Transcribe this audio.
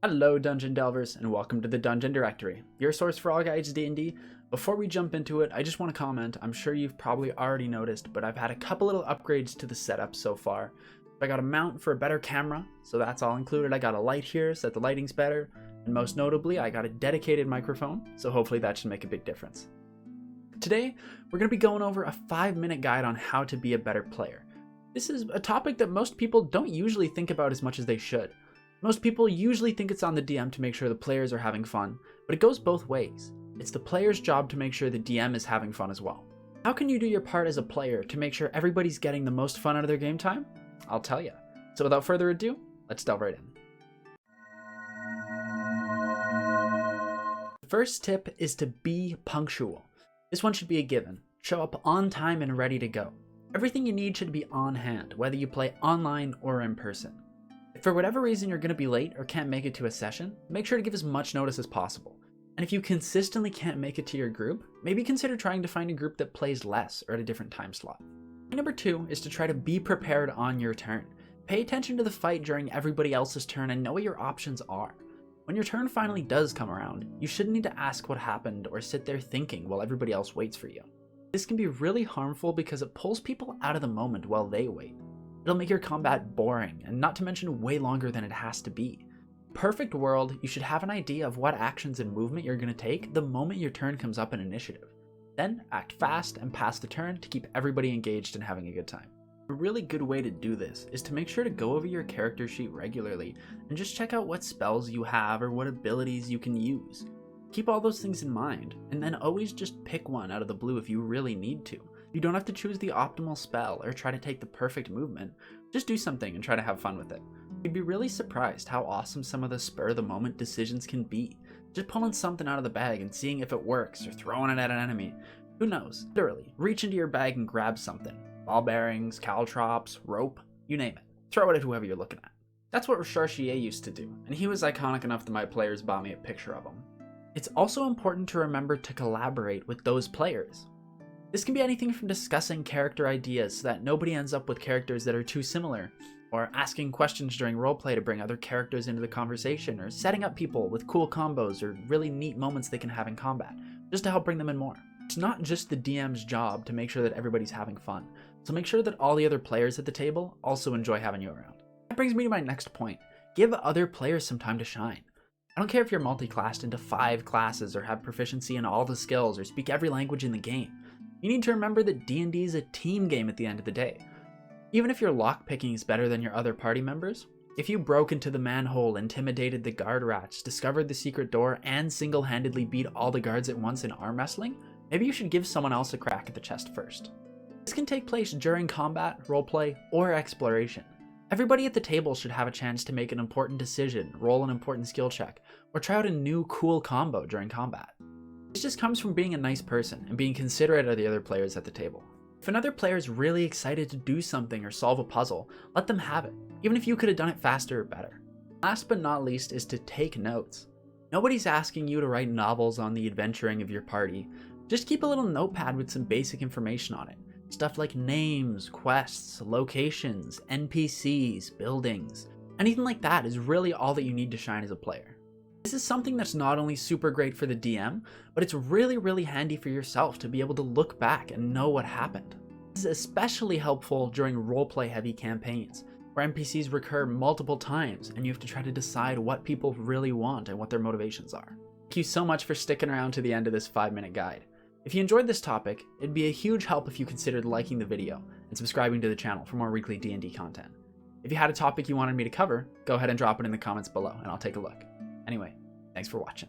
Hello Dungeon Delvers, and welcome to the Dungeon Directory, your source for all guides D&D. Before we jump into it, I just want to comment, I'm sure you've probably already noticed, but I've had a couple little upgrades to the setup so far. I got a mount for a better camera, so that's all included. I got a light here so that the lighting's better, and most notably, I got a dedicated microphone, so hopefully that should make a big difference. Today, we're going to be going over a 5-minute guide on how to be a better player. This is a topic that most people don't usually think about as much as they should. Most people usually think it's on the DM to make sure the players are having fun, but it goes both ways. It's the player's job to make sure the DM is having fun as well. How can you do your part as a player to make sure everybody's getting the most fun out of their game time? I'll tell you. So without further ado, let's delve right in. The first tip is to be punctual. This one should be a given. Show up on time and ready to go. Everything you need should be on hand, whether you play online or in person. If for whatever reason you're going to be late or can't make it to a session, make sure to give as much notice as possible. And if you consistently can't make it to your group, maybe consider trying to find a group that plays less or at a different time slot. Number 2 is to try to be prepared on your turn. Pay attention to the fight during everybody else's turn and know what your options are. When your turn finally does come around, you shouldn't need to ask what happened or sit there thinking while everybody else waits for you. This can be really harmful because it pulls people out of the moment while they wait. It'll make your combat boring, and not to mention way longer than it has to be. Perfect world, you should have an idea of what actions and movement you're going to take the moment your turn comes up in initiative. Then act fast and pass the turn to keep everybody engaged and having a good time. A really good way to do this is to make sure to go over your character sheet regularly and just check out what spells you have or what abilities you can use. Keep all those things in mind, and then always just pick one out of the blue if you really need to. You don't have to choose the optimal spell or try to take the perfect movement. Just do something and try to have fun with it. You'd be really surprised how awesome some of the spur-of-the-moment decisions can be. Just pulling something out of the bag and seeing if it works, or throwing it at an enemy. Who knows? Literally, reach into your bag and grab something. Ball bearings, caltrops, rope, you name it. Throw it at whoever you're looking at. That's what Chartier used to do, and he was iconic enough that my players bought me a picture of him. It's also important to remember to collaborate with those players. This can be anything from discussing character ideas so that nobody ends up with characters that are too similar, or asking questions during roleplay to bring other characters into the conversation, or setting up people with cool combos or really neat moments they can have in combat, just to help bring them in more. It's not just the DM's job to make sure that everybody's having fun, so make sure that all the other players at the table also enjoy having you around. That brings me to my next point. Give other players some time to shine. I don't care if you're multi-classed into 5 classes or have proficiency in all the skills or speak every language in the game. You need to remember that D&D is a team game at the end of the day. Even if your lockpicking is better than your other party members, if you broke into the manhole, intimidated the guard rats, discovered the secret door, and single-handedly beat all the guards at once in arm wrestling, maybe you should give someone else a crack at the chest first. This can take place during combat, roleplay, or exploration. Everybody at the table should have a chance to make an important decision, roll an important skill check, or try out a new cool combo during combat. This just comes from being a nice person and being considerate of the other players at the table. If another player is really excited to do something or solve a puzzle, let them have it, even if you could have done it faster or better. Last but not least is to take notes. Nobody's asking you to write novels on the adventuring of your party. Just keep a little notepad with some basic information on it. Stuff like names, quests, locations, NPCs, buildings. Anything like that is really all that you need to shine as a player. This is something that's not only super great for the DM, but it's really handy for yourself to be able to look back and know what happened. This is especially helpful during roleplay heavy campaigns, where NPCs recur multiple times and you have to try to decide what people really want and what their motivations are. Thank you so much for sticking around to the end of this 5-minute guide. If you enjoyed this topic, it'd be a huge help if you considered liking the video and subscribing to the channel for more weekly D&D content. If you had a topic you wanted me to cover, go ahead and drop it in the comments below and I'll take a look. Anyway, thanks for watching.